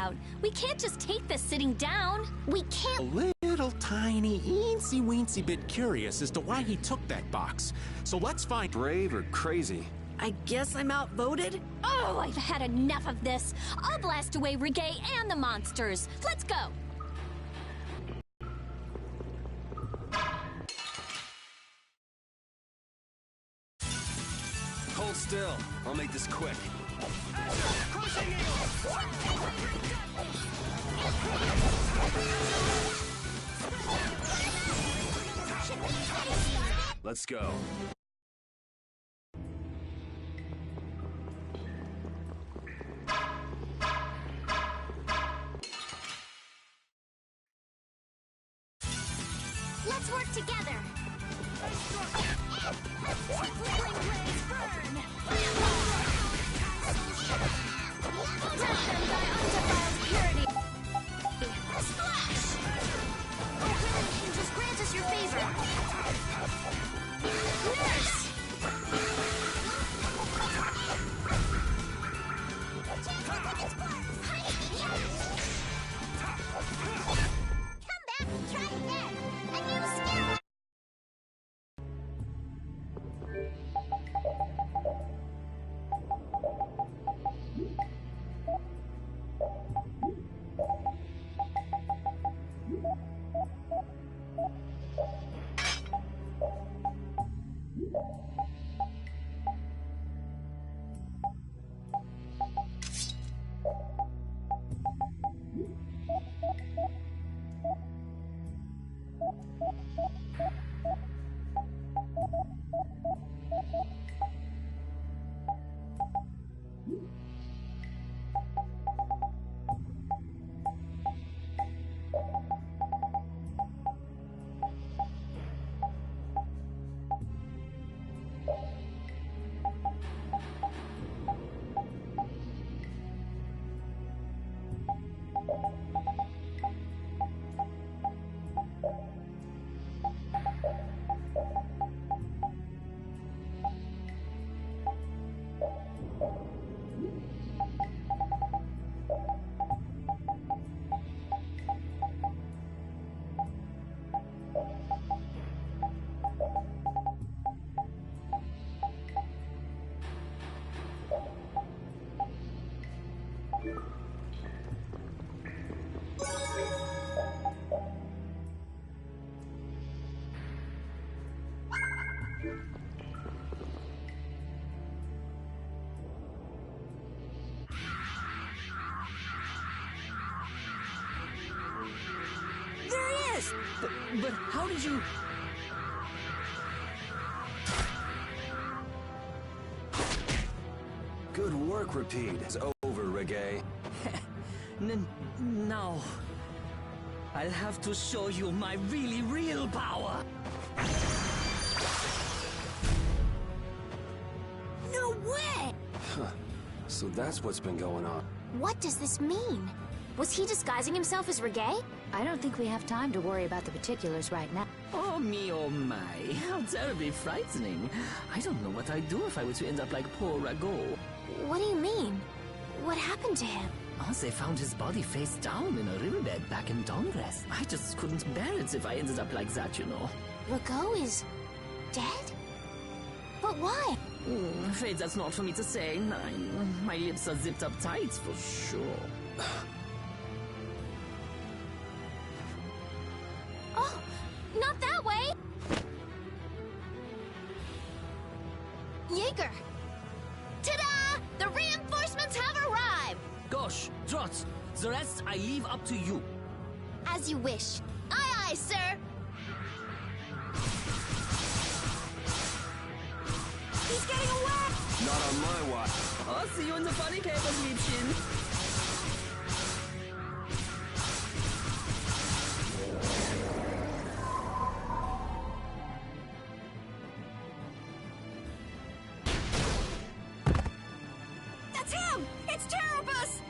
about? We can't just take this sitting down. We can't— A little tiny, eensy-weensy bit curious as to why he took that box. So let's find— Brave or crazy? I guess I'm outvoted? Oh, I've had enough of this. I'll blast away Reggae and the monsters. Let's go. Hold still. I'll make this quick. Let's go. Let's work together. Flickering blades burn. Protect them by undefiled purity. Splash! Oh, just grant us your favor. Nurse! Come back and try again. A new skill. But how did you... Good work, Repede. It's over, Reggae. No. I'll have to show you my really real power. No way! Huh. So that's what's been going on. What does this mean? Was he disguising himself as Reggae? I don't think we have time to worry about the particulars right now. Oh me, oh my. How terribly frightening. I don't know what I'd do if I were to end up like poor Rago. What do you mean? What happened to him? Oh, they found his body face down in a riverbed back in Dawnrest. I just couldn't bear it if I ended up like that, you know. Rago is dead? But why? Afraid that's not for me to say. My lips are zipped up tight for sure. Oh, not that way! Jaeger! Ta-da! The reinforcements have arrived! Gosh, Trot, the rest I leave up to you. As you wish. Aye, aye, sir! He's getting away! Not on my watch. I'll see you in the funny papers, Liebchen. That's him! It's Terrabus!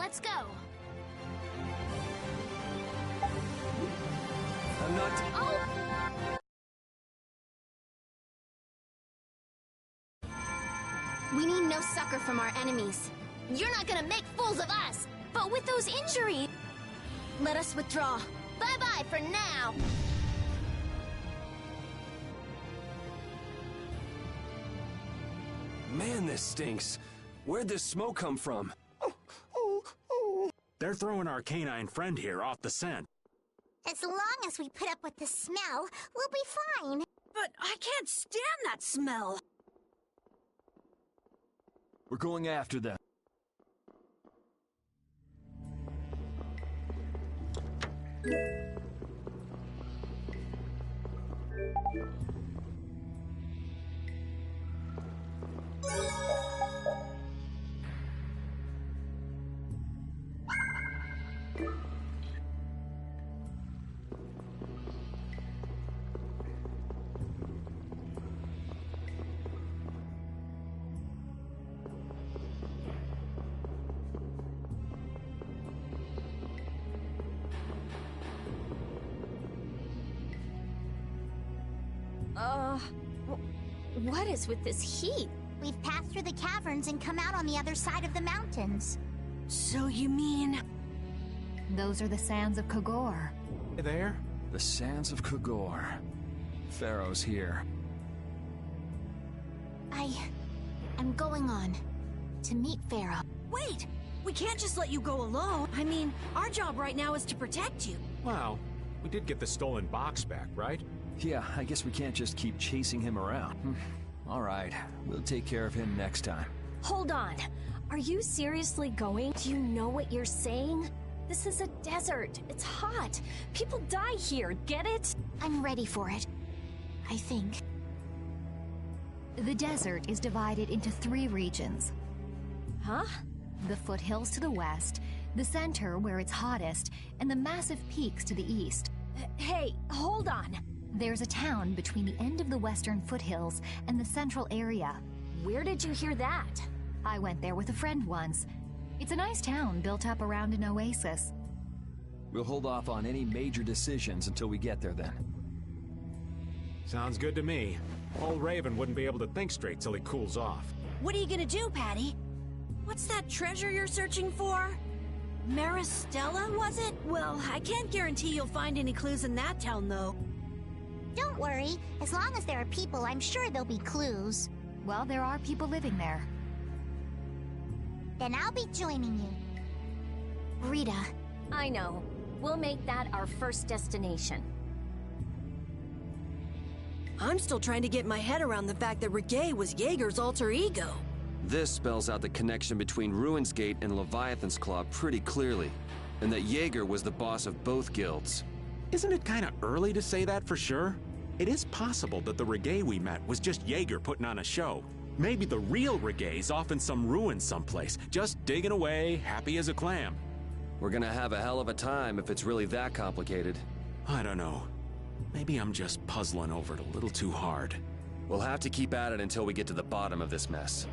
let's go. I'm not... Oh! We need no succor from our enemies. You're not gonna make fools of us! But with those injuries... Let us withdraw. Bye-bye for now! Man, this stinks. Where'd this smoke come from? They're throwing our canine friend here off the scent. As long as we put up with the smell, we'll be fine. But I can't stand that smell. We're going after them. What is with this heat? We've passed through the caverns and come out on the other side of the mountains. So you mean... Those are the sands of Kogor. There? The sands of Kogor. Pharaoh's here. I'm going on to meet Pharaoh. Wait! We can't just let you go alone. I mean, our job right now is to protect you. Well, we did get the stolen box back, right? Yeah, I guess we can't just keep chasing him around. All right, we'll take care of him next time. Hold on. Are you seriously going? Do you know what you're saying? This is a desert. It's hot. People die here. Get it? I'm ready for it. I think. The desert is divided into 3 regions. Huh? The foothills to the west, the center where it's hottest, and the massive peaks to the east. Hey, hold on. There's a town between the end of the western foothills and the central area. Where did you hear that? I went there with a friend once. It's a nice town built up around an oasis. We'll hold off on any major decisions until we get there then. Sounds good to me. Old Raven wouldn't be able to think straight till he cools off. What are you gonna do, Patty? What's that treasure you're searching for? Maristella, was it? Well, I can't guarantee you'll find any clues in that town, though. Don't worry. As long as there are people, I'm sure there'll be clues. Well, there are people living there. Then I'll be joining you. Rita. I know. We'll make that our first destination. I'm still trying to get my head around the fact that Reggae was Jaeger's alter ego. This spells out the connection between Ruin's Gate and Leviathan's Claw pretty clearly, and that Jaeger was the boss of both guilds. Isn't it kind of early to say that for sure? It is possible that the Reggae we met was just Jaeger putting on a show. Maybe the real Reggae's off in some ruin someplace, just digging away, happy as a clam. We're gonna have a hell of a time if it's really that complicated. I don't know. Maybe I'm just puzzling over it a little too hard. We'll have to keep at it until we get to the bottom of this mess.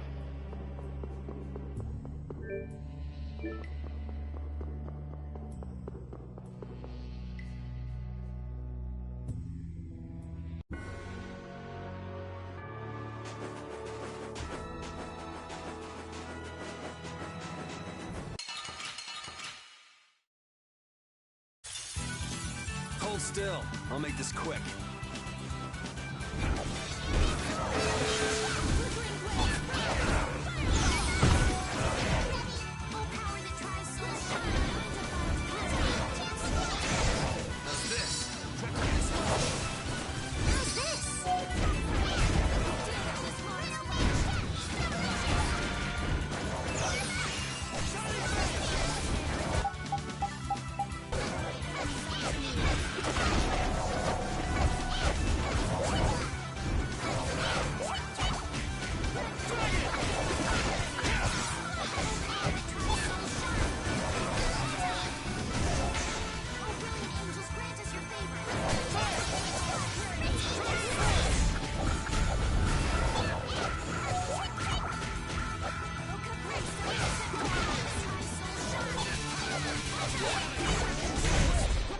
Hold still. I'll make this quick.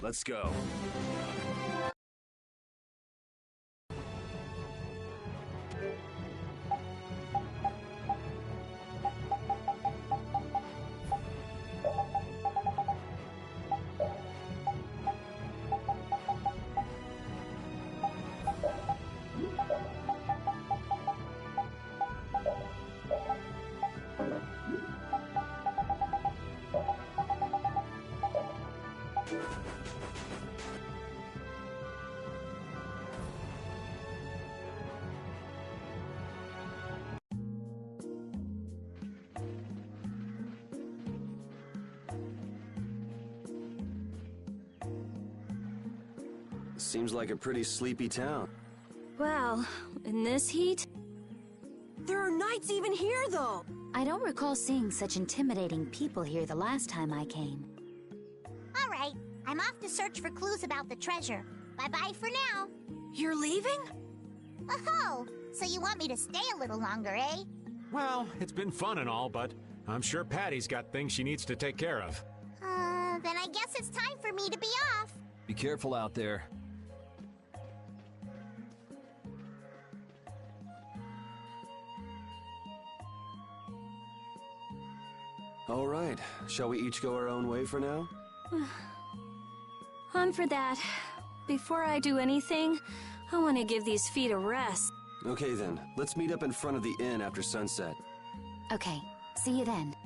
let's go. Seems like a pretty sleepy town. Well, in this heat? There are knights even here, though! I don't recall seeing such intimidating people here the last time I came. All right, I'm off to search for clues about the treasure. Bye-bye for now. You're leaving? Oh, so you want me to stay a little longer, eh? Well, it's been fun and all, but I'm sure Patty's got things she needs to take care of. Then I guess it's time for me to be off. Be careful out there. All right, shall we each go our own way for now? I'm for that. Before I do anything, I want to give these feet a rest. Okay then, let's meet up in front of the inn after sunset. Okay, see you then.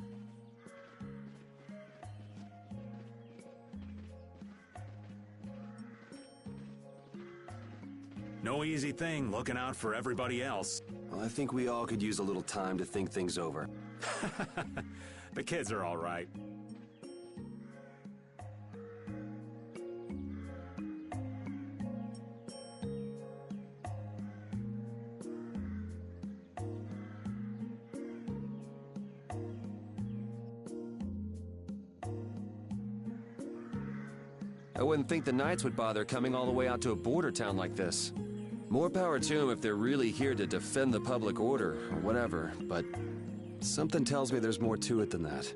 No easy thing looking out for everybody else. Well, I think we all could use a little time to think things over. The kids are all right. I wouldn't think the Knights would bother coming all the way out to a border town like this. More power to them if they're really here to defend the public order, or whatever, but something tells me there's more to it than that.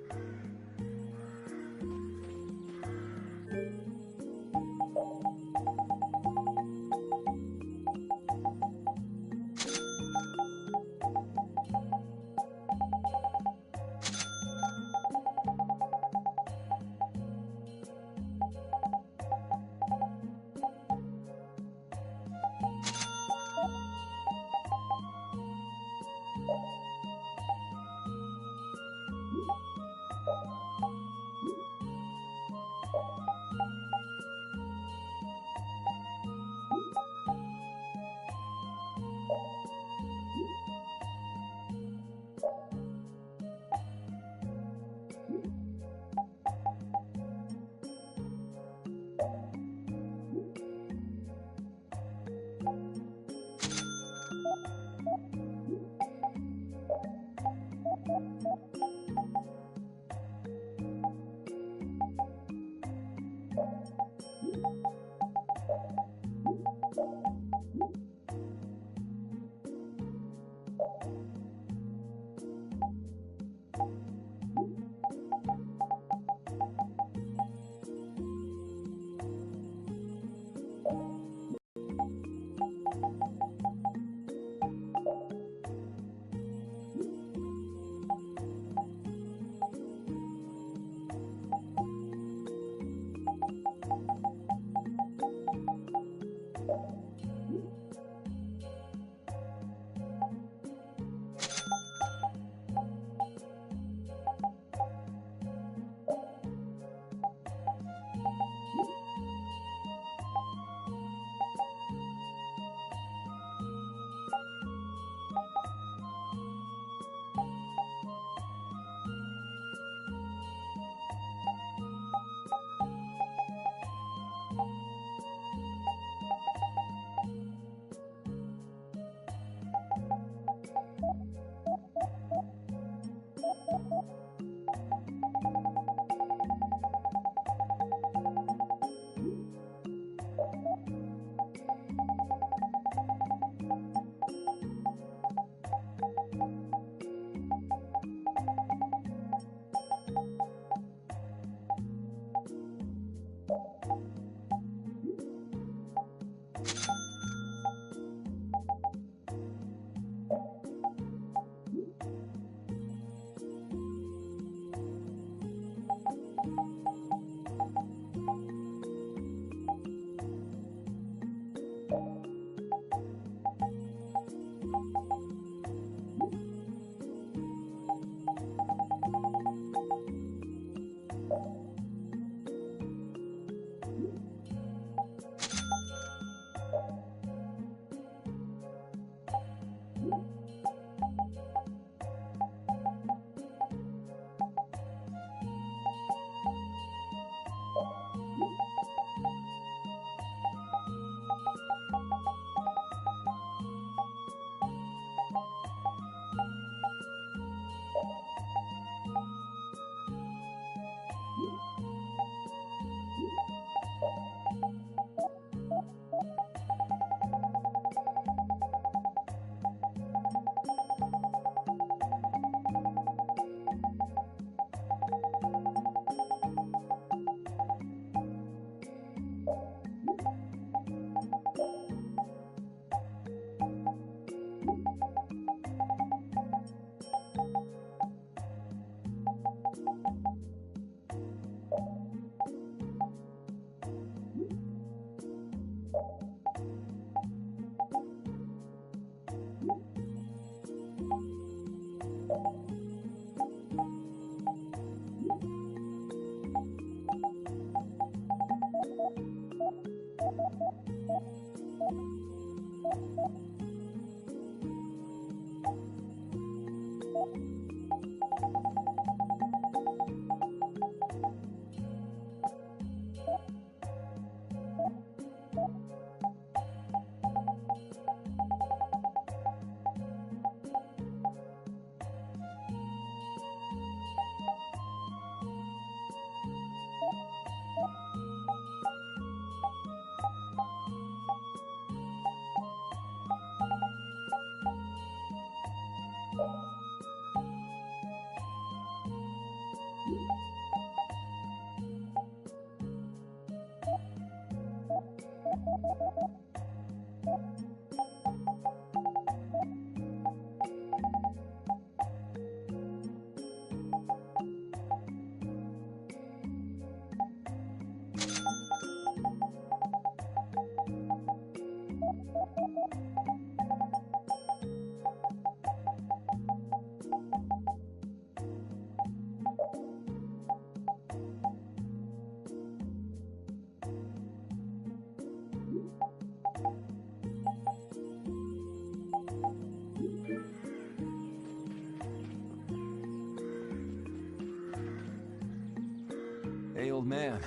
Hey, old man.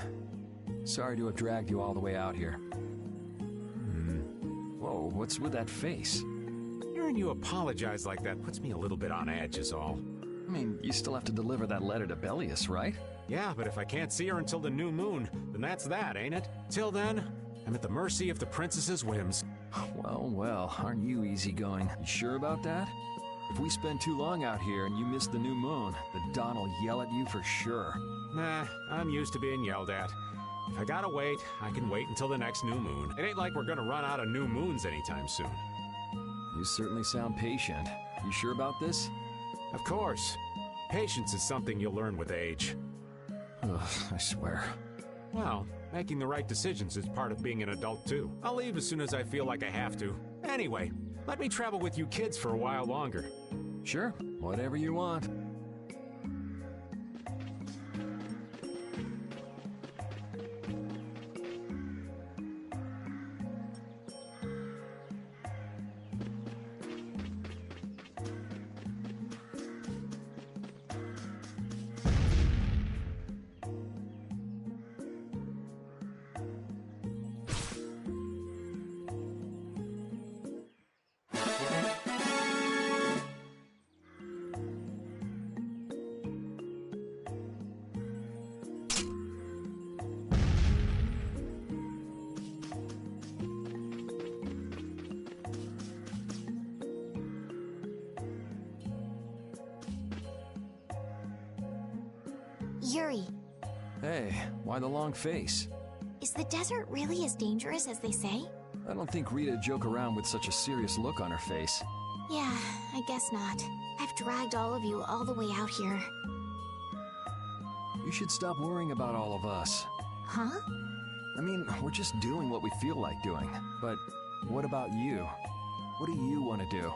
Sorry to have dragged you all the way out here. Whoa, what's with that face? Hearing you apologize like that puts me a little bit on edge is all. I mean, you still have to deliver that letter to Bellius, right? Yeah, but if I can't see her until the new moon, then that's that, ain't it? Till then, I'm at the mercy of the princess's whims. Well, well, aren't you easygoing? You sure about that? If we spend too long out here and you miss the new moon, the Don will yell at you for sure. Nah, I'm used to being yelled at. If I gotta wait, I can wait until the next new moon. It ain't like we're gonna run out of new moons anytime soon. You certainly sound patient. You sure about this? Of course. Patience is something you'll learn with age. Ugh, I swear. Well, making the right decisions is part of being an adult, too. I'll leave as soon as I feel like I have to. Anyway, let me travel with you kids for a while longer. Sure, whatever you want. Yuri, Hey, why the long face? is the desert really as dangerous as they say? I don't think Rita'd joke around with such a serious look on her face. Yeah, I guess not. I've dragged all of you all the way out here. You should stop worrying about all of us. Huh? I mean, we're just doing what we feel like doing. But what about you? What do you want to do?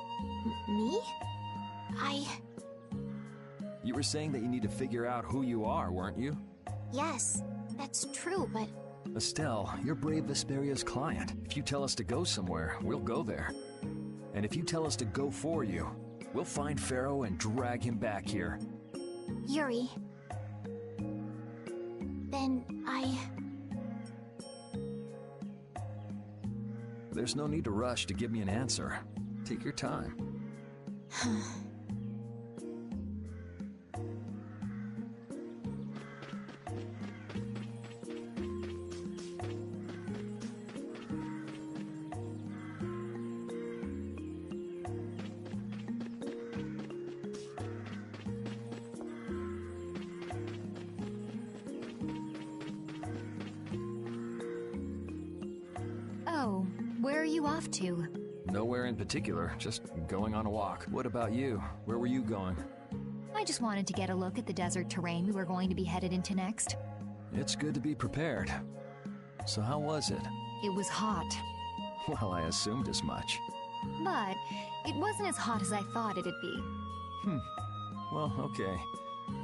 Me? You were saying that you need to figure out who you are, weren't you? Yes, that's true, but Estelle, you're Brave Vesperia's client. If you tell us to go somewhere, we'll go there. And if you tell us to go for you, we'll find Pharaoh and drag him back here. Yuri... Then There's no need to rush to give me an answer. Take your time. Oh, where are you off to? Nowhere in particular, just going on a walk. What about you? Where were you going? I just wanted to get a look at the desert terrain we were going to be headed into next. It's good to be prepared. So how was it? It was hot, Well, I assumed as much. but it wasn't as hot as I thought it'd be. Well, okay.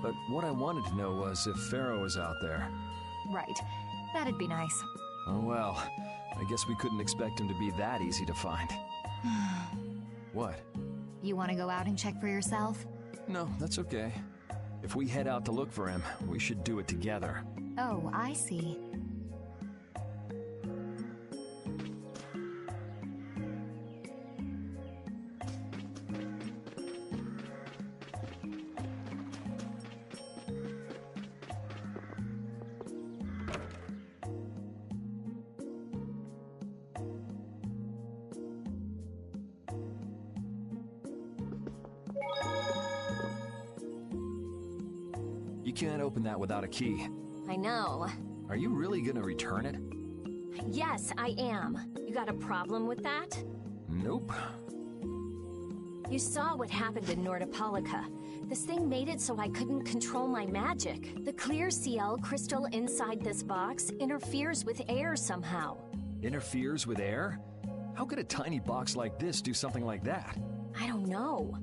But what I wanted to know was if Pharaoh was out there. Right, that'd be nice. Oh well, I guess we couldn't expect him to be that easy to find. What? You want to go out and check for yourself? No, that's okay. If we head out to look for him, we should do it together. Oh, I see. You can't open that without a key. I know. Are you really gonna return it? Yes, I am. You got a problem with that? Nope. You saw what happened in Nordopolica. This thing made it so I couldn't control my magic. The clear CL crystal inside this box interferes with air somehow. Interferes with air? How could a tiny box like this do something like that? I don't know.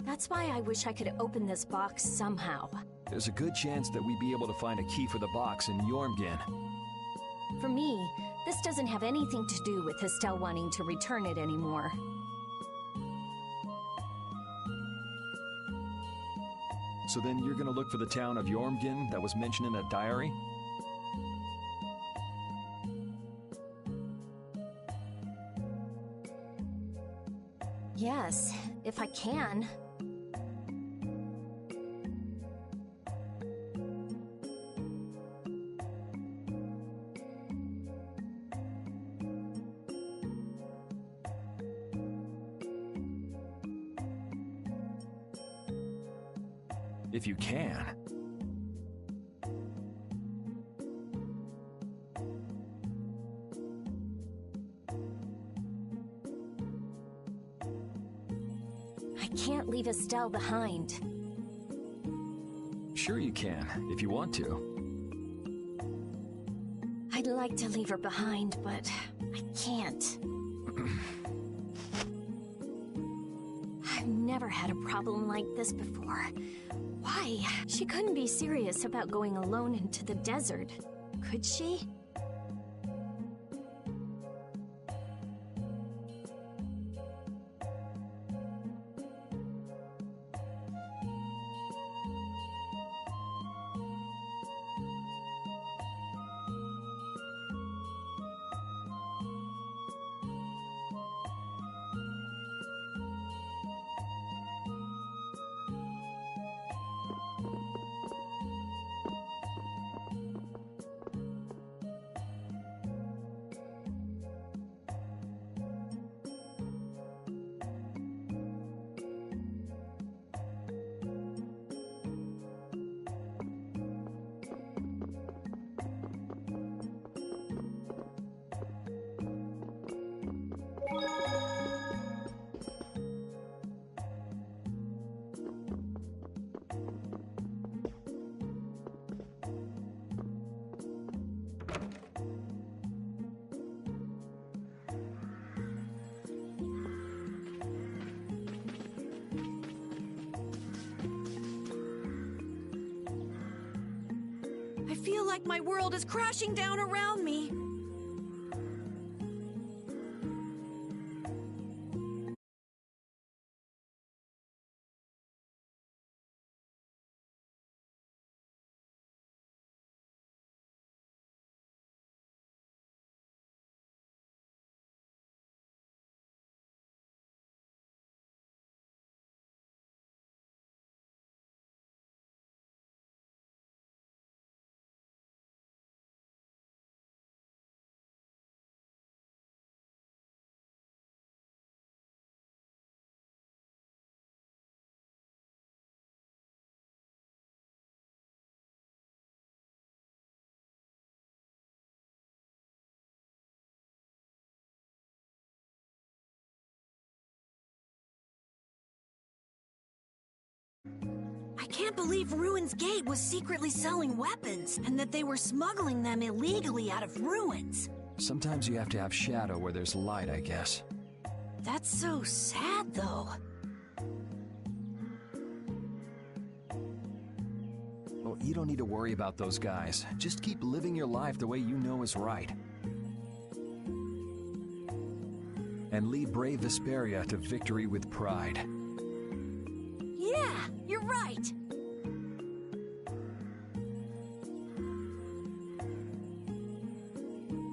That's why I wish I could open this box somehow. There's a good chance that we'd be able to find a key for the box in Jormungand. For me, this doesn't have anything to do with Estelle wanting to return it anymore. So then you're gonna look for the town of Jormungand that was mentioned in that diary? Yes, if I can. If you can. I can't leave Estelle behind. Sure you can, if you want to. I'd like to leave her behind, but I can't. I've never had a problem like this before. Why? She couldn't be serious about going alone into the desert, could she? I feel like my world is crashing down around me. I can't believe Ruins Gate was secretly selling weapons, and that they were smuggling them illegally out of ruins. Sometimes you have to have shadow where there's light, I guess. That's so sad, though. Well, you don't need to worry about those guys. Just keep living your life the way you know is right. and lead brave Vesperia to victory with pride. Yeah, you're right.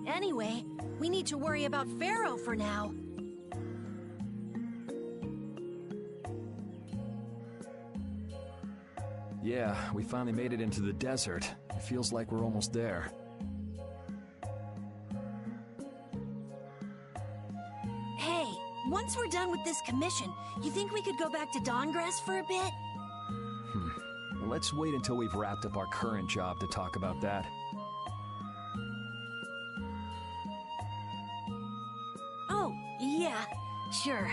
Anyway, we need to worry about Pharaoh for now. Yeah, we finally made it into the desert. It feels like we're almost there. Hey, once we're done with this commission, you think we could go back to Dawngrass for a bit? Well, let's wait until we've wrapped up our current job to talk about that. Oh, yeah, sure.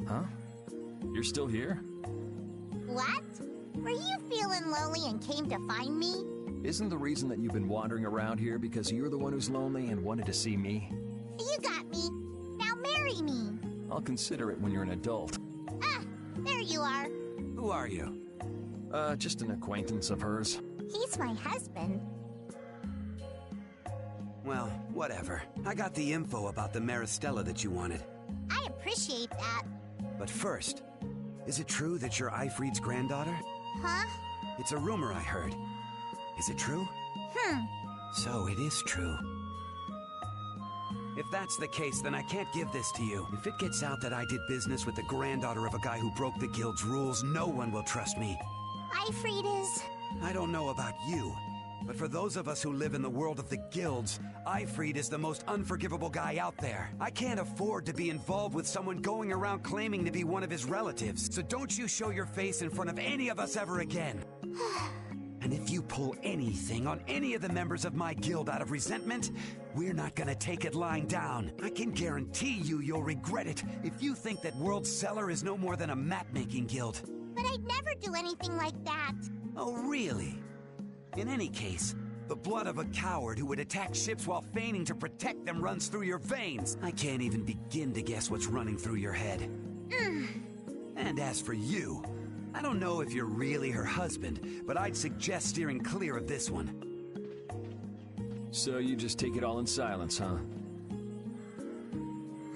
Huh? You're still here? What? Were you feeling lonely and came to find me? Isn't the reason that you've been wandering around here because you're the one who's lonely and wanted to see me? You got me. Now marry me. I'll consider it when you're an adult. Ah, there you are. Who are you? Just an acquaintance of hers. He's my husband. Well, whatever. I got the info about the Maristella that you wanted. I appreciate that. But first, is it true that you're Ifrid's granddaughter? Huh? It's a rumor I heard. Is it true? So it is true. If that's the case, then I can't give this to you. If it gets out that I did business with the granddaughter of a guy who broke the guild's rules, no one will trust me. Ifrid is... I don't know about you, but for those of us who live in the world of the guilds, Ifrid is the most unforgivable guy out there. I can't afford to be involved with someone going around claiming to be one of his relatives, so don't you show your face in front of any of us ever again. And if you pull anything on any of the members of my guild out of resentment, we're not gonna take it lying down. I can guarantee you'll regret it if you think that World Cellar is no more than a map-making guild. But I'd never do anything like that. Oh, really? In any case, the blood of a coward who would attack ships while feigning to protect them runs through your veins. I can't even begin to guess what's running through your head. And as for you, I don't know if you're really her husband, but I'd suggest steering clear of this one. So you just take it all in silence, huh?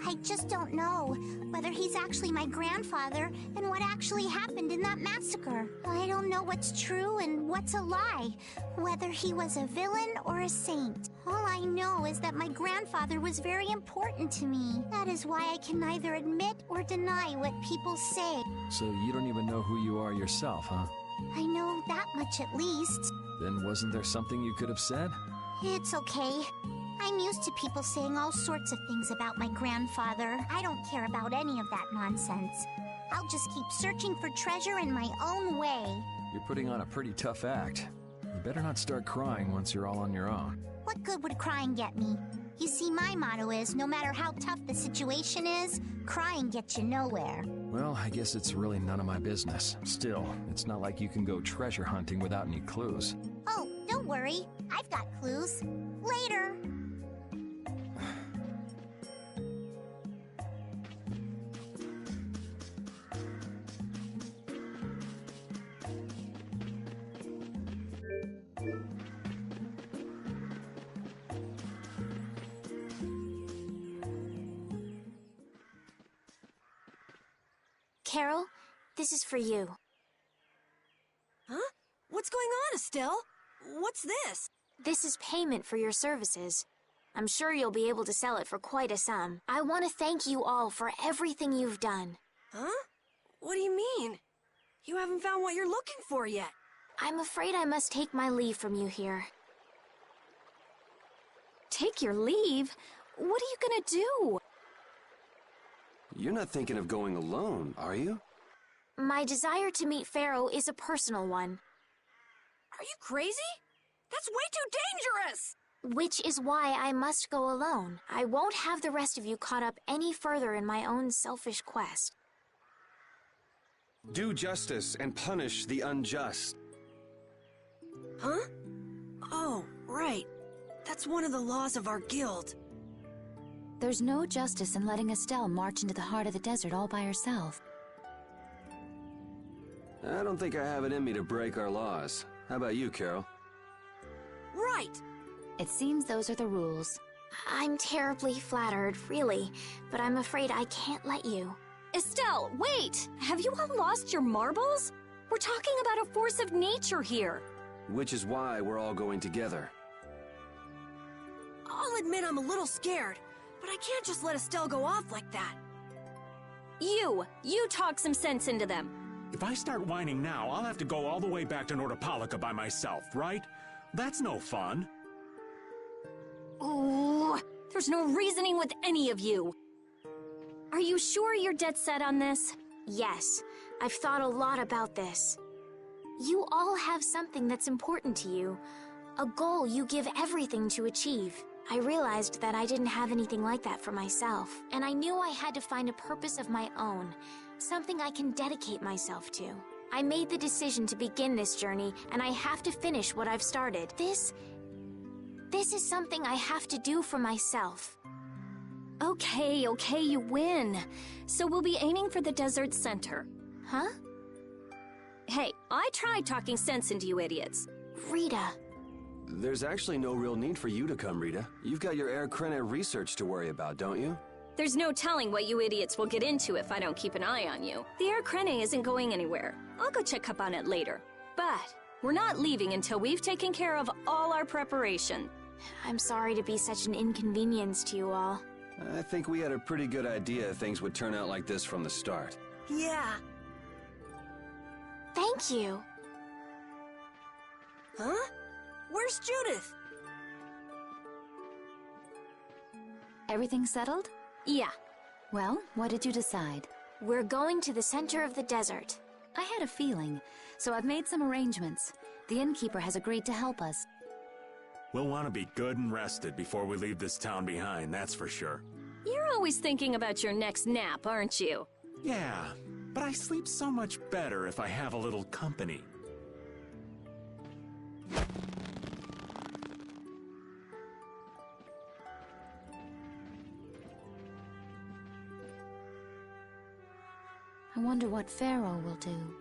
I just don't know whether he's actually my grandfather and what actually happened in that massacre. I don't know what's true and what's a lie, whether he was a villain or a saint. All I know is that my grandfather was very important to me. That is why I can neither admit or deny what people say. So you don't even know who you are yourself, huh? I know that much at least. Then wasn't there something you could have said? It's okay. I'm used to people saying all sorts of things about my grandfather. I don't care about any of that nonsense. I'll just keep searching for treasure in my own way. You're putting on a pretty tough act. You better not start crying once you're all on your own. What good would crying get me? You see, my motto is, no matter how tough the situation is, crying gets you nowhere. Well, I guess it's really none of my business. Still, it's not like you can go treasure hunting without any clues. Oh, don't worry. I've got clues. Later. Carol, this is for you. Huh? What's going on, Estelle? What's this? This is payment for your services. I'm sure you'll be able to sell it for quite a sum. I want to thank you all for everything you've done. Huh? What do you mean? You haven't found what you're looking for yet. I'm afraid I must take my leave from you here. Take your leave? What are you gonna do? You're not thinking of going alone, are you? My desire to meet Pharaoh is a personal one. Are you crazy? That's way too dangerous! Which is why I must go alone. I won't have the rest of you caught up any further in my own selfish quest. Do justice and punish the unjust. Huh? Oh, right. That's one of the laws of our guild. There's no justice in letting Estelle march into the heart of the desert all by herself. I don't think I have it in me to break our laws. How about you, Carol? Right! It seems those are the rules. I'm terribly flattered, really, but I'm afraid I can't let you. Estelle, wait! Have you all lost your marbles? We're talking about a force of nature here. Which is why we're all going together. I'll admit I'm a little scared, but I can't just let Estelle go off like that. You talk some sense into them. If I start whining now, I'll have to go all the way back to Nordopolica by myself, right? That's no fun. Ooh, there's no reasoning with any of you. Are you sure you're dead set on this? Yes, I've thought a lot about this. You all have something that's important to you, a goal you give everything to achieve. I realized that I didn't have anything like that for myself, and I knew I had to find a purpose of my own, something I can dedicate myself to. I made the decision to begin this journey, and I have to finish what I've started. This is something I have to do for myself. Okay, you win. So we'll be aiming for the desert center. Huh? Hey, I tried talking sense into you idiots. Rita. There's actually no real need for you to come, Rita. You've got your Air Krene research to worry about, don't you? There's no telling what you idiots will get into if I don't keep an eye on you. The Air Krene isn't going anywhere. I'll go check up on it later. But we're not leaving until we've taken care of all our preparation. I'm sorry to be such an inconvenience to you all. I think we had a pretty good idea things would turn out like this from the start. Yeah. Thank you. Huh? Where's Judith? Everything settled? Yeah. Well, what did you decide? We're going to the center of the desert. I had a feeling, so I've made some arrangements. The innkeeper has agreed to help us. We'll want to be good and rested before we leave this town behind, that's for sure. You're always thinking about your next nap, aren't you? Yeah, but I sleep so much better if I have a little company. I wonder what Pharaoh will do.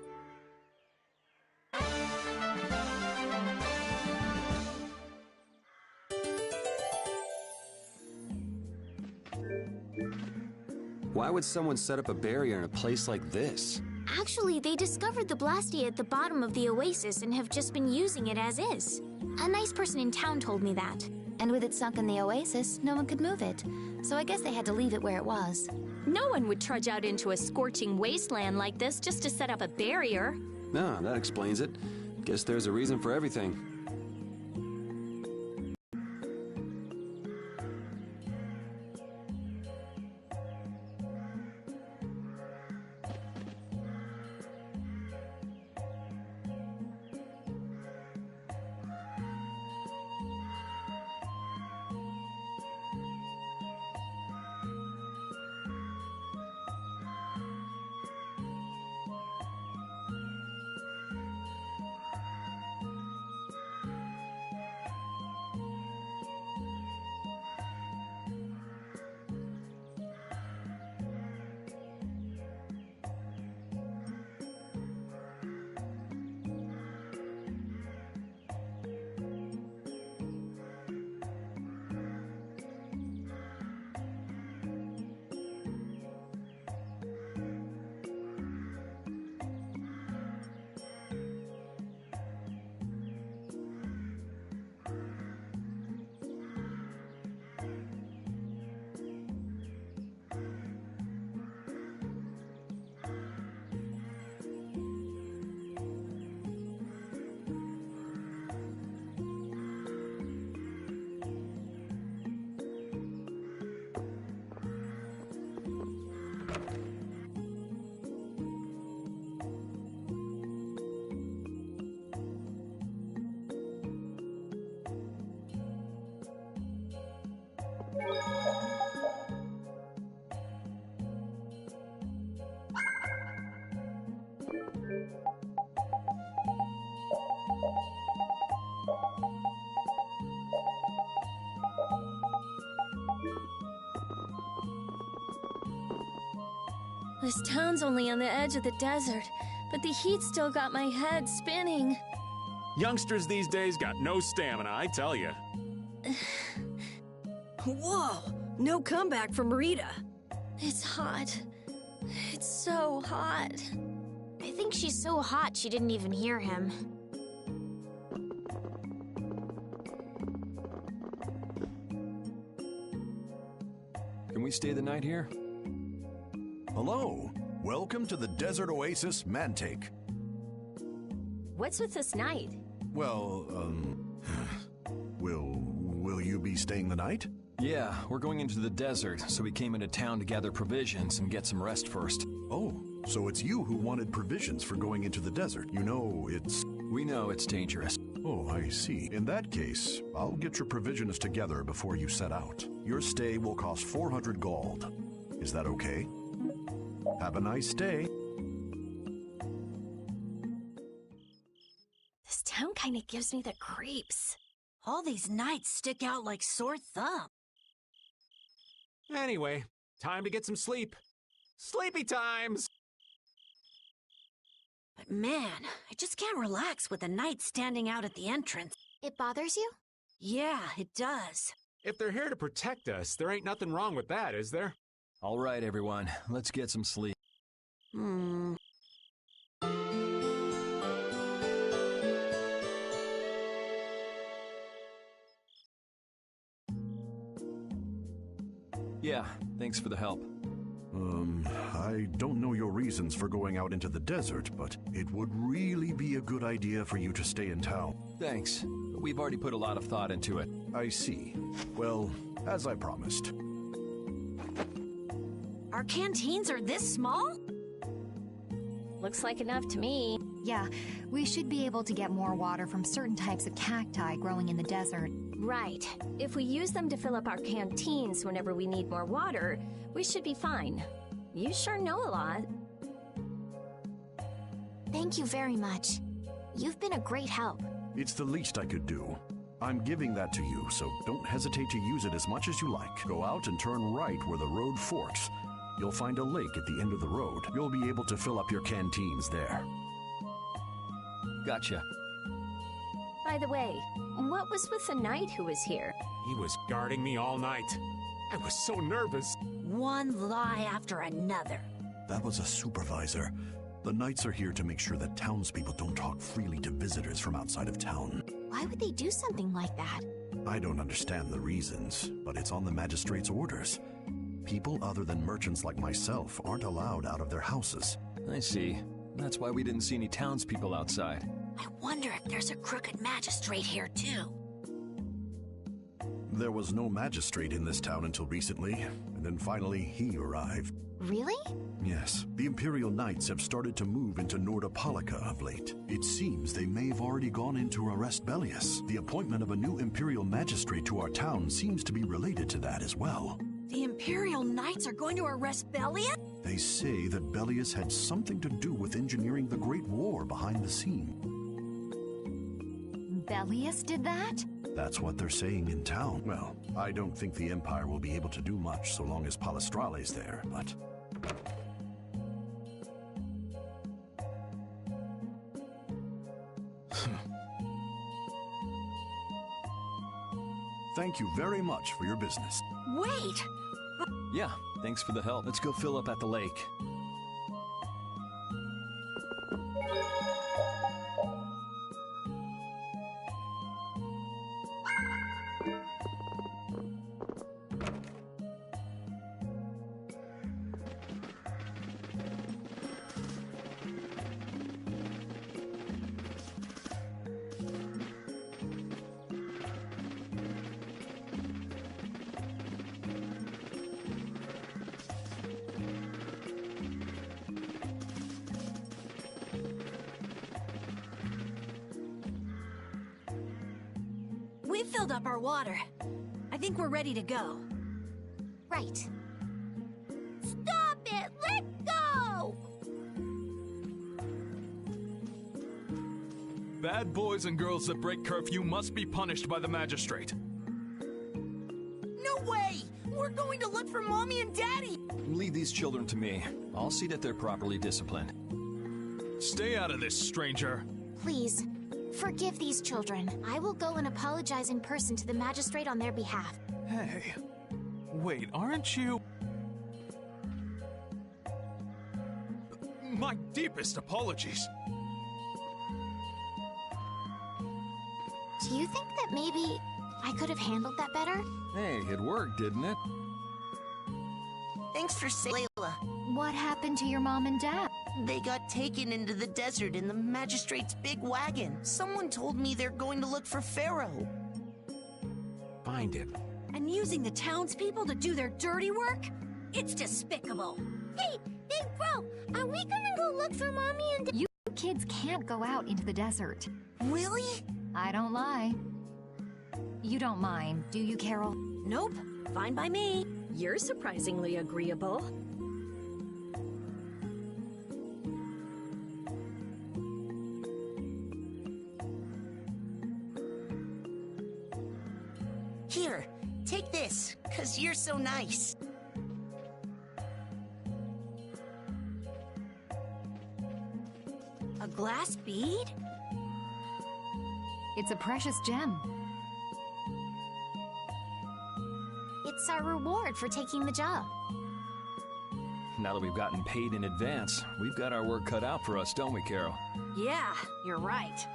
Why would someone set up a barrier in a place like this? Actually, they discovered the Blastia at the bottom of the oasis and have just been using it as is. A nice person in town told me that. And with it sunk in the oasis, no one could move it. So I guess they had to leave it where it was. No one would trudge out into a scorching wasteland like this just to set up a barrier. No, that explains it. Guess there's a reason for everything. This town's only on the edge of the desert, but the heat still got my head spinning. Youngsters these days got no stamina, I tell you. Whoa! No comeback from Rita. It's hot. It's so hot. I think she's so hot she didn't even hear him. Can we stay the night here? Hello. Welcome to the Desert Oasis Mantake. What's with this night? Well, will you be staying the night? Yeah, we're going into the desert, so we came into town to gather provisions and get some rest first. Oh, so it's you who wanted provisions for going into the desert. You know, We know it's dangerous. Oh, I see. In that case, I'll get your provisions together before you set out. Your stay will cost 400 gold. Is that okay? Have a nice day. This town kind of gives me the creeps. All these nights stick out like sore thumb. Anyway, time to get some sleep. Sleepy times! But man, I just can't relax with the night standing out at the entrance. It bothers you? Yeah, it does. If they're here to protect us, there ain't nothing wrong with that, is there? All right, everyone, let's get some sleep. Yeah, thanks for the help. I don't know your reasons for going out into the desert, but it would really be a good idea for you to stay in town. Thanks. We've already put a lot of thought into it. I see. Well, as I promised. Our canteens are this small? Looks like enough to me. Yeah, we should be able to get more water from certain types of cacti growing in the desert. Right. If we use them to fill up our canteens whenever we need more water, we should be fine. You sure know a lot. Thank you very much. You've been a great help. It's the least I could do. I'm giving that to you, so don't hesitate to use it as much as you like. Go out and turn right where the road forks. You'll find a lake at the end of the road. You'll be able to fill up your canteens there. Gotcha. By the way, what was with the knight who was here? He was guarding me all night. I was so nervous. One lie after another. That was a supervisor. The knights are here to make sure that townspeople don't talk freely to visitors from outside of town. Why would they do something like that? I don't understand the reasons, but it's on the magistrate's orders. People other than merchants like myself aren't allowed out of their houses. I see. That's why we didn't see any townspeople outside. I wonder if there's a crooked magistrate here, too. There was no magistrate in this town until recently, and then finally he arrived. Really? Yes. The Imperial Knights have started to move into Nordopolica of late. It seems they may have already gone in to arrest Bellius. The appointment of a new Imperial magistrate to our town seems to be related to that as well. The Imperial Knights are going to arrest Bellius? They say that Bellius had something to do with engineering the Great War behind the scene. Bellius did that? That's what they're saying in town. Well, I don't think the Empire will be able to do much so long as Palestrale's there, but... Thank you very much for your business. Wait! Yeah, thanks for the help. Let's go fill up at the lake. We've filled up our water. I think we're ready to go. Right. Stop it! Let go! Bad boys and girls that break curfew must be punished by the magistrate. No way! We're going to look for Mommy and Daddy! Leave these children to me. I'll see that they're properly disciplined. Stay out of this, stranger. Please, forgive these children. I will go and apologize in person to the magistrate on their behalf. Hey, wait, aren't you? My deepest apologies. Do you think that maybe I could have handled that better? Hey, it worked, didn't it? Thanks for saying, Layla. What happened to your mom and dad? They got taken into the desert in the magistrate's big wagon. Someone told me they're going to look for Pharaoh. Find him. And using the townspeople to do their dirty work? It's despicable. Hey, Big Bro, are we gonna go look for Mommy and Dad? You kids can't go out into the desert. Really? I don't lie. You don't mind, do you, Carol? Nope, fine by me. You're surprisingly agreeable. Here, take this, 'cause you're so nice. A glass bead? It's a precious gem. It's our reward for taking the job. Now that we've gotten paid in advance, we've got our work cut out for us, don't we, Carol? Yeah, you're right.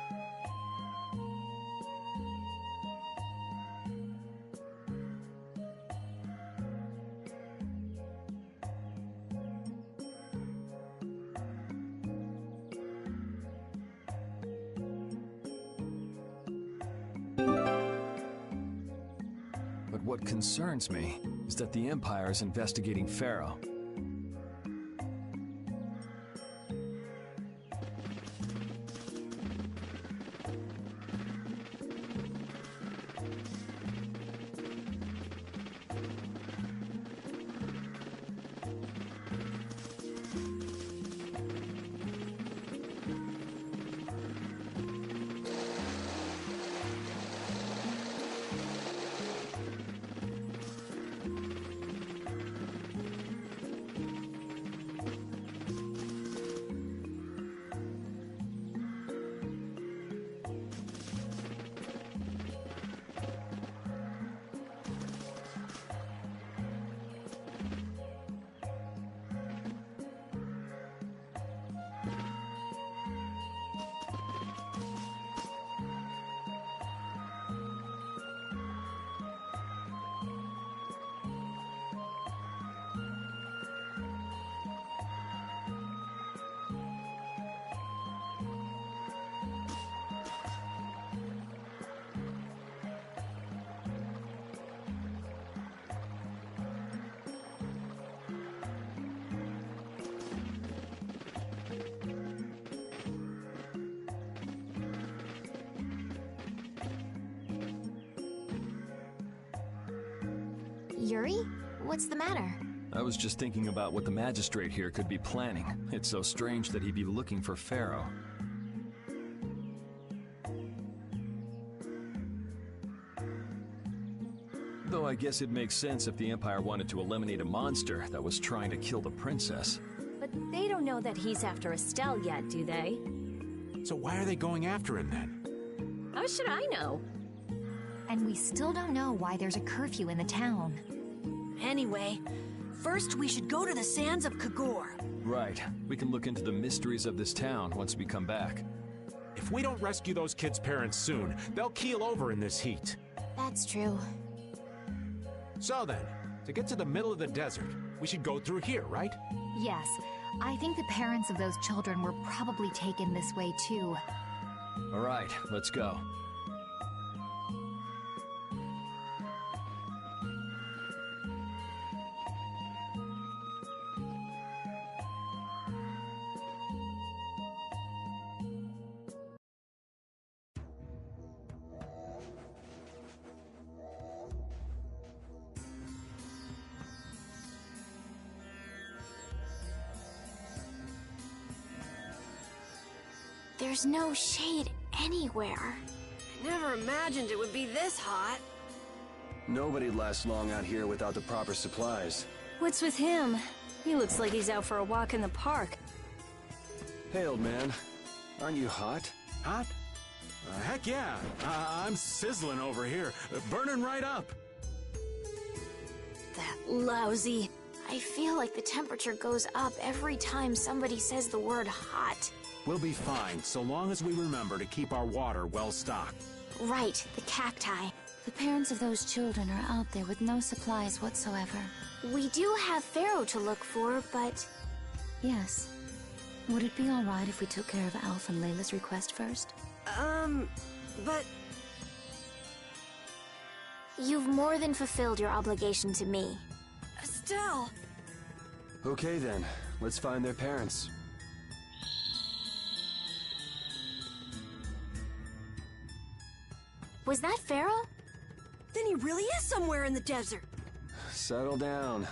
But what concerns me is that the Empire is investigating Pharaoh. Yuri? What's the matter? I was just thinking about what the magistrate here could be planning. It's so strange that he'd be looking for Pharaoh. Though I guess it makes sense if the Empire wanted to eliminate a monster that was trying to kill the princess. But they don't know that he's after Estelle yet, do they? So why are they going after him then? How should I know? And we still don't know why there's a curfew in the town. Anyway, first we should go to the sands of Kagor. Right. We can look into the mysteries of this town once we come back. If we don't rescue those kids' parents soon, they'll keel over in this heat. That's true. So then, to get to the middle of the desert, we should go through here, right? Yes, I think the parents of those children were probably taken this way too. All right, let's go. There's no shade anywhere. I never imagined it would be this hot. Nobody'd last long out here without the proper supplies. What's with him? He looks like he's out for a walk in the park. Hey, old man. Aren't you hot? Hot? Heck yeah. I'm sizzling over here. Burning right up. That lousy... I feel like the temperature goes up every time somebody says the word hot. We'll be fine, so long as we remember to keep our water well stocked. Right, the cacti. The parents of those children are out there with no supplies whatsoever. We do have Pharaoh to look for, but... Yes. Would it be alright if we took care of Alf and Layla's request first? But... You've more than fulfilled your obligation to me. Estelle! Okay then, let's find their parents. Was that Pharaoh? Then he really is somewhere in the desert. Settle down.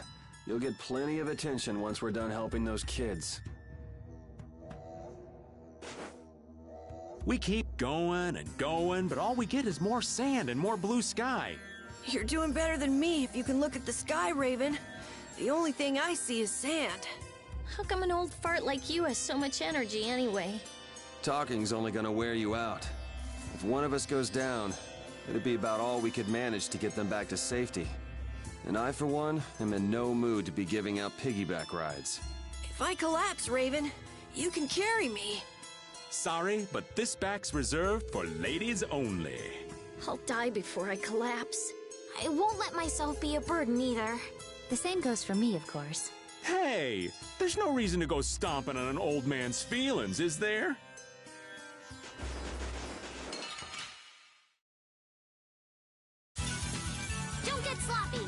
You'll get plenty of attention once we're done helping those kids. We keep going and going, but all we get is more sand and more blue sky. You're doing better than me if you can look at the sky, Raven. The only thing I see is sand. How come an old fart like you has so much energy anyway? Talking's only gonna wear you out. If one of us goes down, it'd be about all we could manage to get them back to safety. And I, for one, am in no mood to be giving out piggyback rides. If I collapse, Raven, you can carry me. Sorry, but this back's reserved for ladies only. I'll die before I collapse. I won't let myself be a burden either. The same goes for me, of course. Hey, there's no reason to go stomping on an old man's feelings, is there? Don't get sloppy!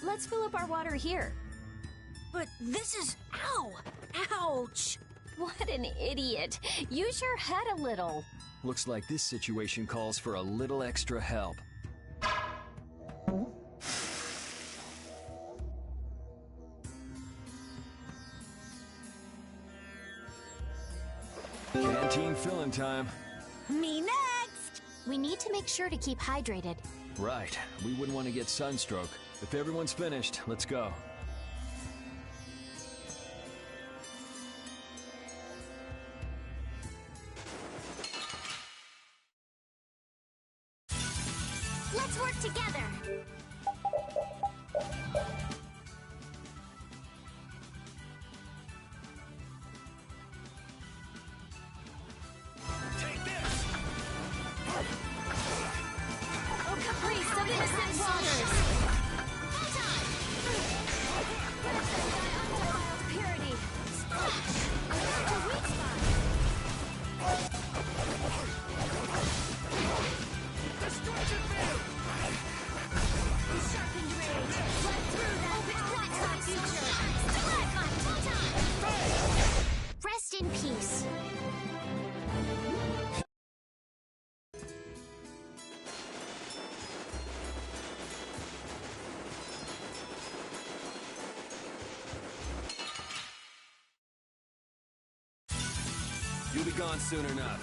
Let's fill up our water here. But this is... Ow! Ouch! What an idiot. Use your head a little. Looks like this situation calls for a little extra help. Canteen filling time. Me next! We need to make sure to keep hydrated. Right. We wouldn't want to get sunstroke. If everyone's finished, let's go. Let's work together! Rest in peace. You'll be gone soon enough.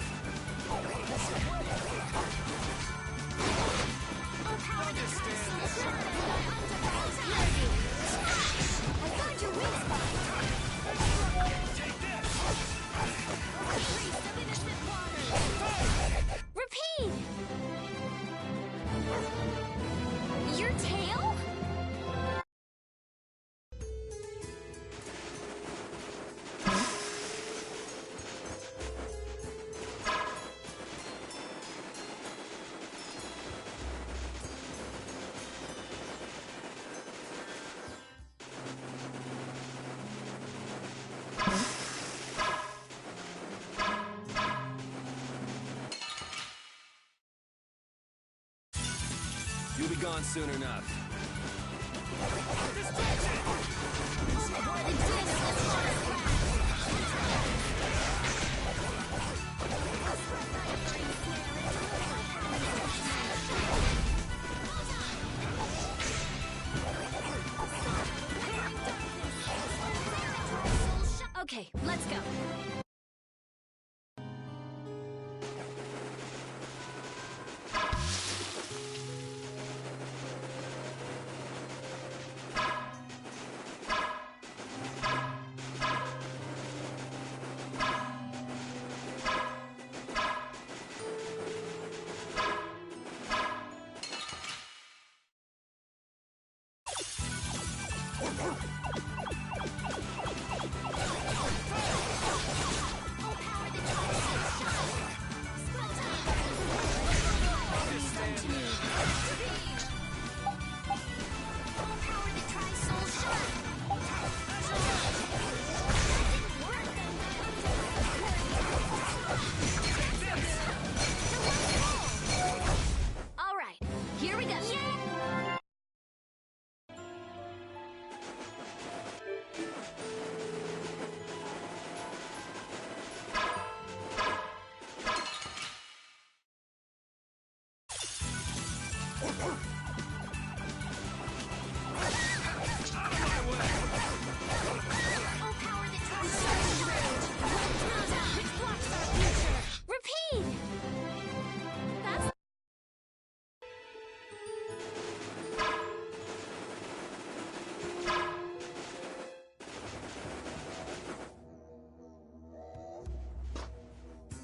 Repede! Your tail? You'll be gone soon enough. Okay, let's go.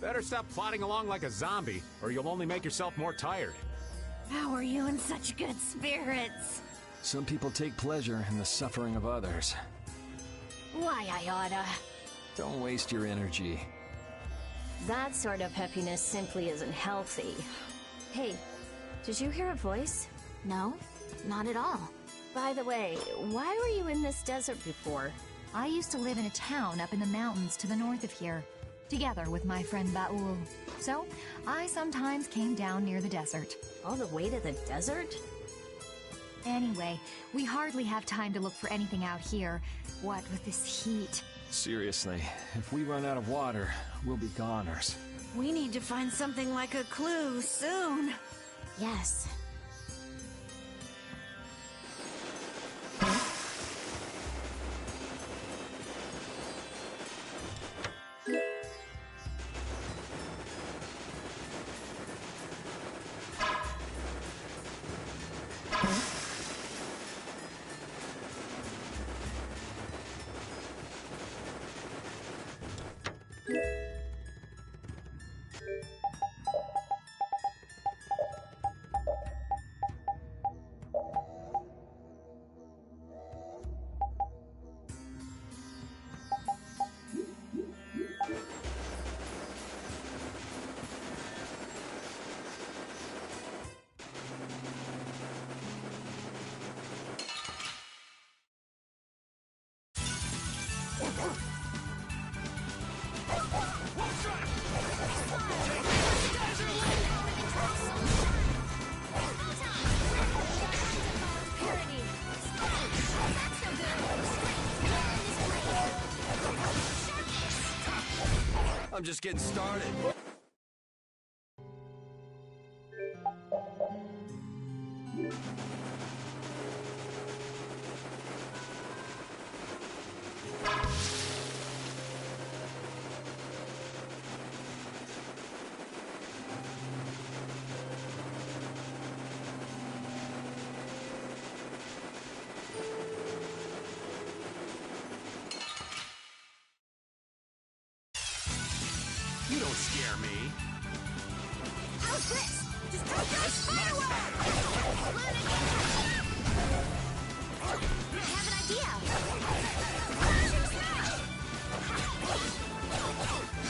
Better stop plodding along like a zombie, or you'll only make yourself more tired. How are you in such good spirits? Some people take pleasure in the suffering of others. Why, I oughta. Don't waste your energy. That sort of peppiness simply isn't healthy. Hey, did you hear a voice? No, not at all. By the way, why were you in this desert before? I used to live in a town up in the mountains to the north of here, together with my friend Baul. So, I sometimes came down near the desert. All the way to the desert? Anyway, we hardly have time to look for anything out here. What with this heat? Seriously, if we run out of water, we'll be goners. We need to find something like a clue soon. Yes. I'm just getting started. You don't scare me. How's this? Just take this firework! I have an idea.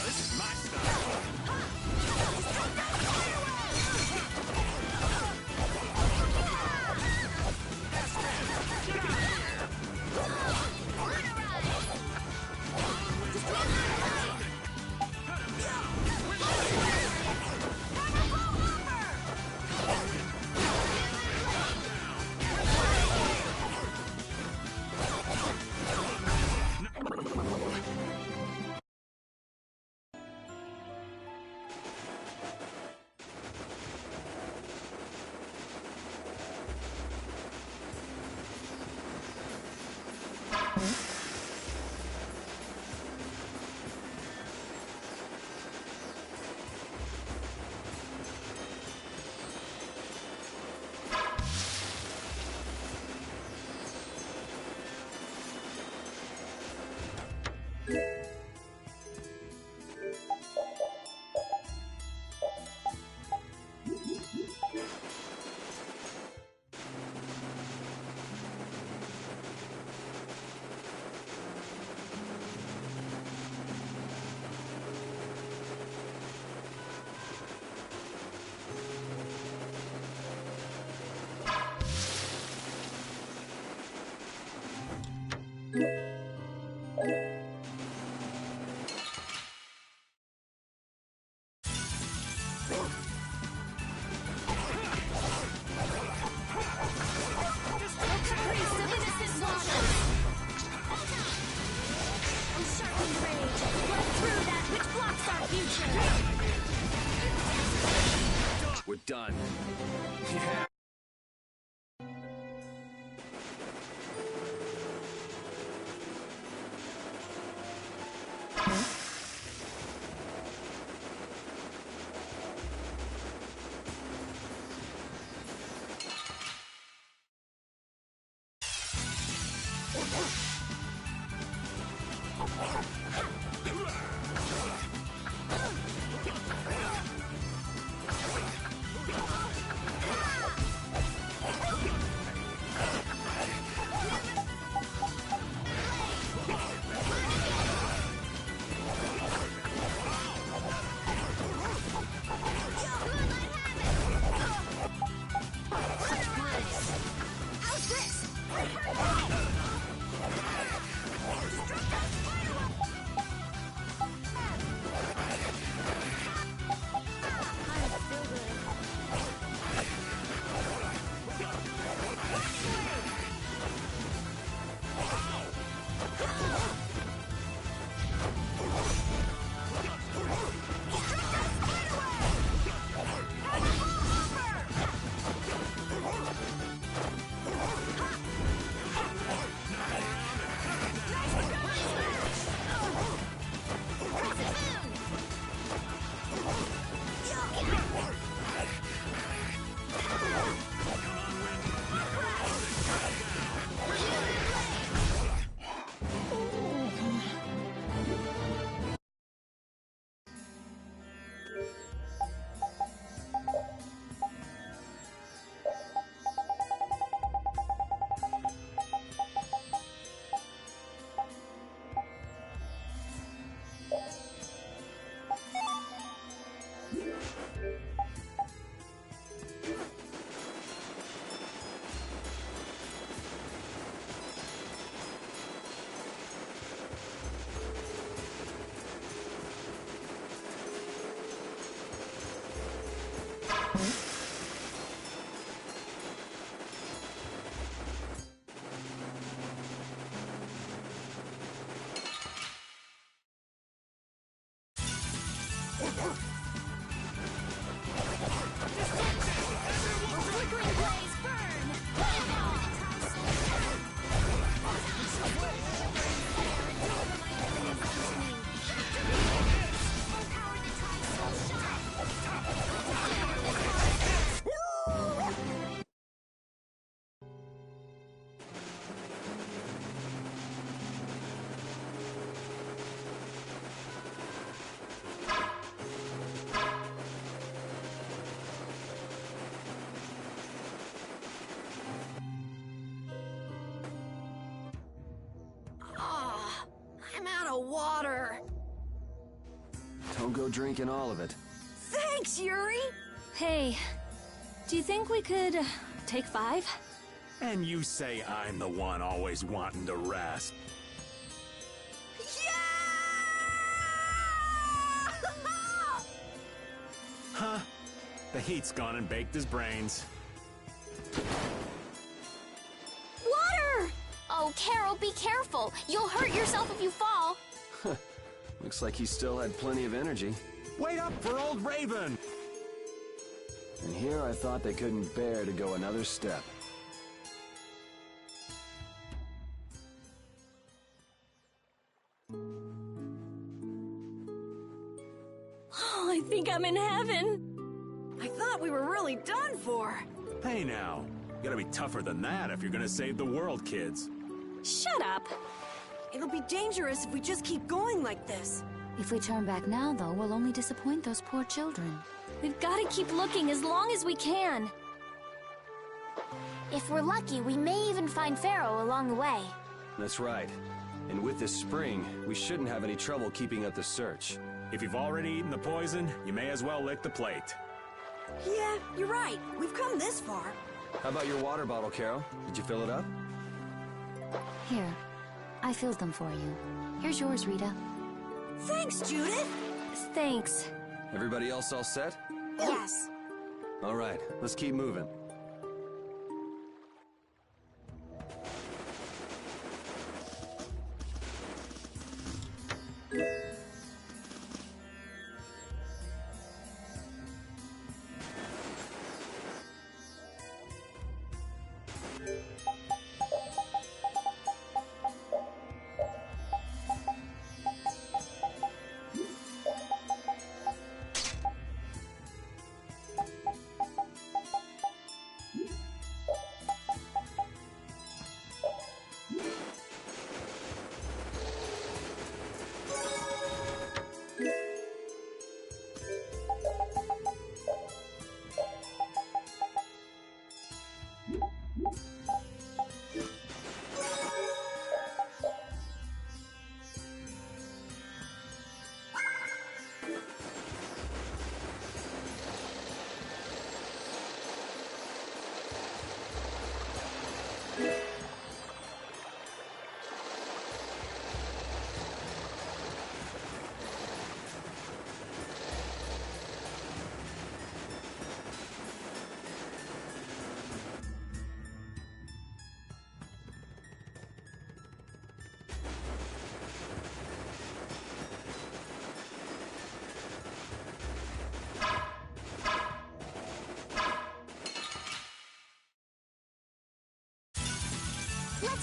This is my style. We're done. Yeah. I'm out of water. Don't go drinking all of it. Thanks, Yuri! Hey, do you think we could take 5? And you say I'm the one always wanting to rest. Huh? The heat's gone and baked his brains. Water! Oh, Carol, be careful. You'll hurt yourself if you fall. Looks like he still had plenty of energy. Wait up for old Raven! And here I thought they couldn't bear to go another step. Oh, I think I'm in heaven. I thought we were really done for. Hey now, you gotta be tougher than that if you're gonna save the world, kids. Shut up. It'll be dangerous if we just keep going like this. If we turn back now, though, we'll only disappoint those poor children. We've got to keep looking as long as we can. If we're lucky, we may even find Pharaoh along the way. That's right. And with this spring, we shouldn't have any trouble keeping up the search. If you've already eaten the poison, you may as well lick the plate. Yeah, you're right. We've come this far. How about your water bottle, Carol? Did you fill it up? Here, I filled them for you. Here's yours, Rita. Thanks, Judith! Thanks. Everybody else all set? Yes. All right, let's keep moving.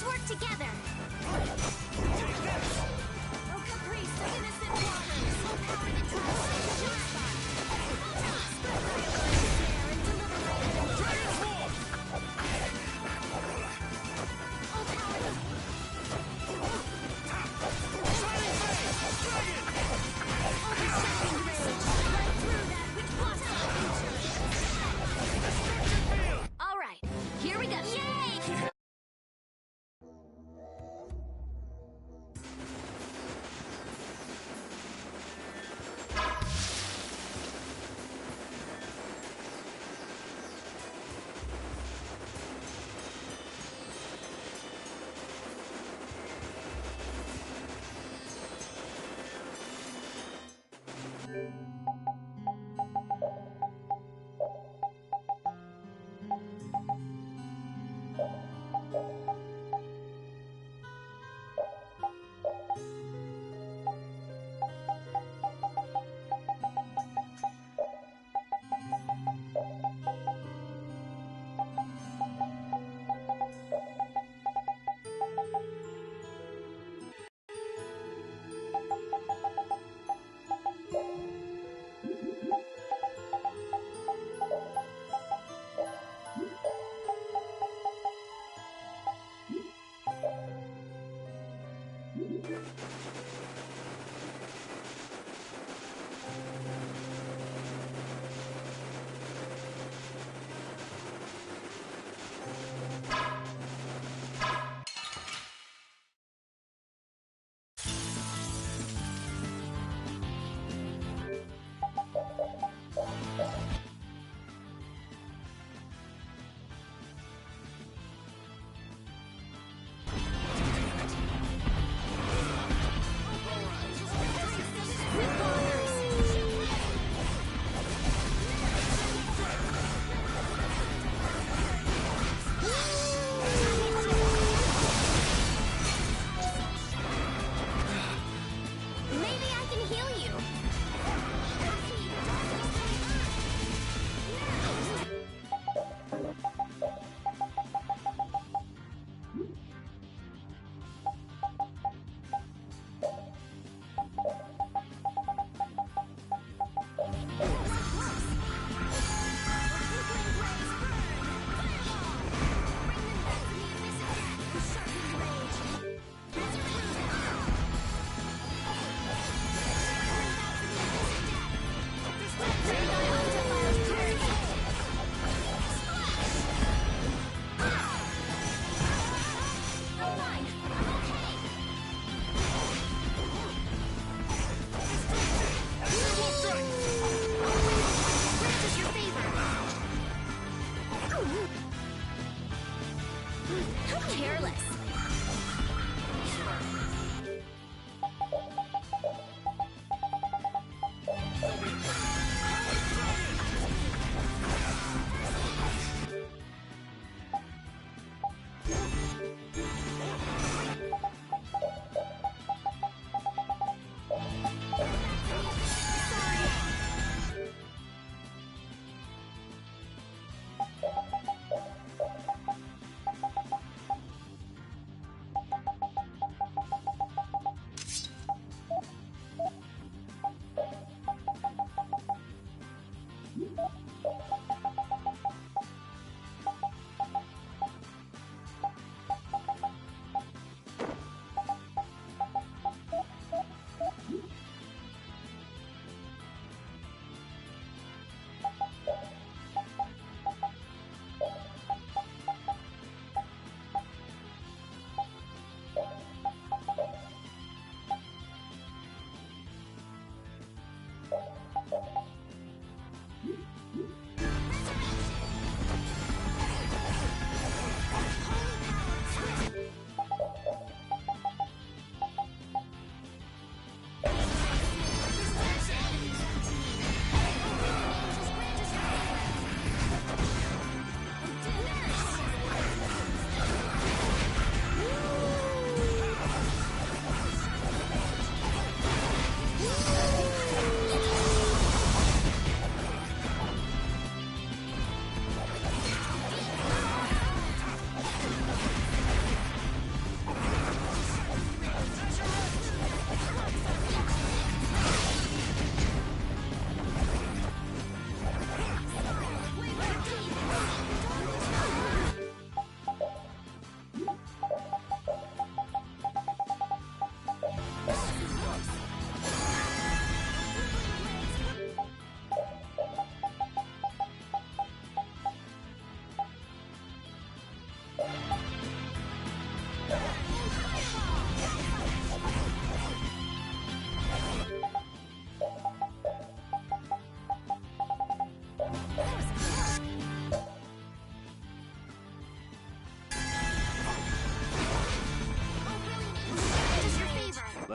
Let's work together. Oh, caprice of innocent waters! Oh, power the All right, here we go. Yay!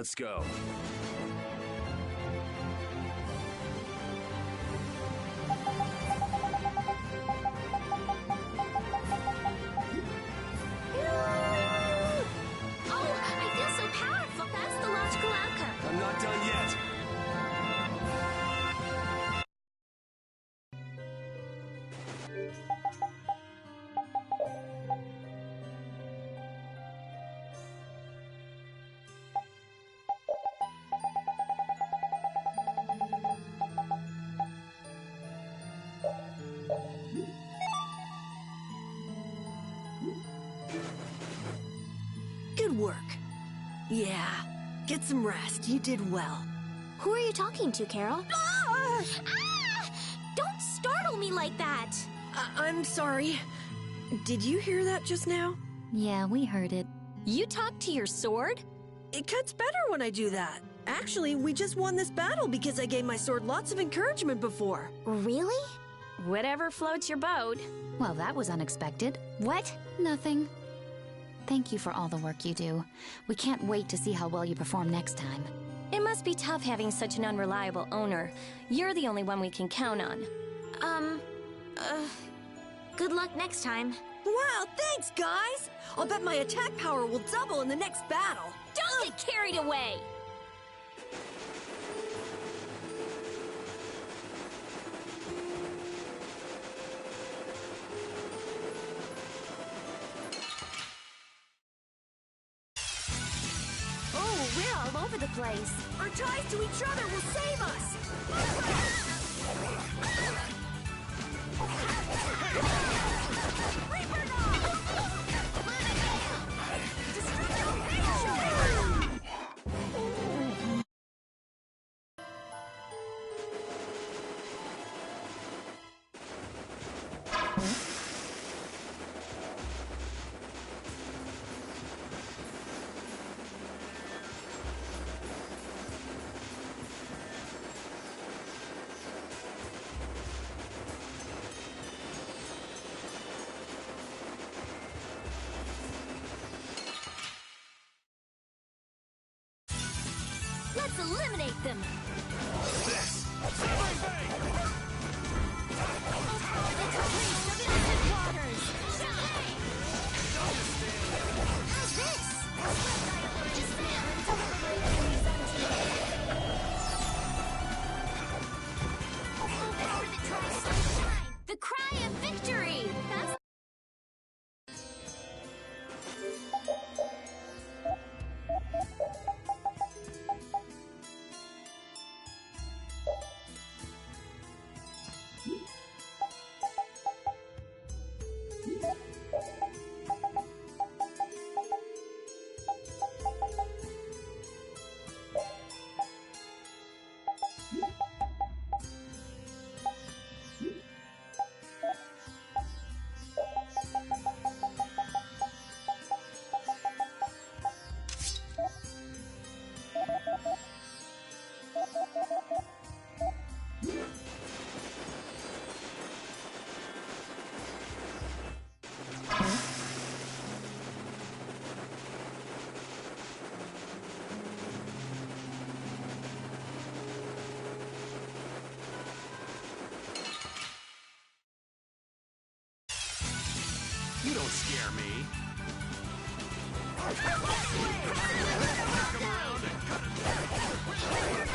Let's go. Oh, I feel so powerful. That's the logical outcome. I'm not done yet. Good work. Yeah, get some rest. You did well. Who are you talking to, Carol? Ah! Don't startle me like that! I'm sorry. Did you hear that just now? Yeah, we heard it. You talked to your sword? It cuts better when I do that. Actually, we just won this battle because I gave my sword lots of encouragement before. Really? Whatever floats your boat. Well, that was unexpected. What? Nothing. Thank you for all the work you do. We can't wait to see how well you perform next time. It must be tough having such an unreliable owner. You're the only one we can count on. Good luck next time. Wow, thanks, guys! I'll bet my attack power will double in the next battle. Don't get carried away! Oh, we're all over the place. Our ties to each other will save us! Let's eliminate them! This! The cry of victory! That's You don't scare me. Come around and cut it.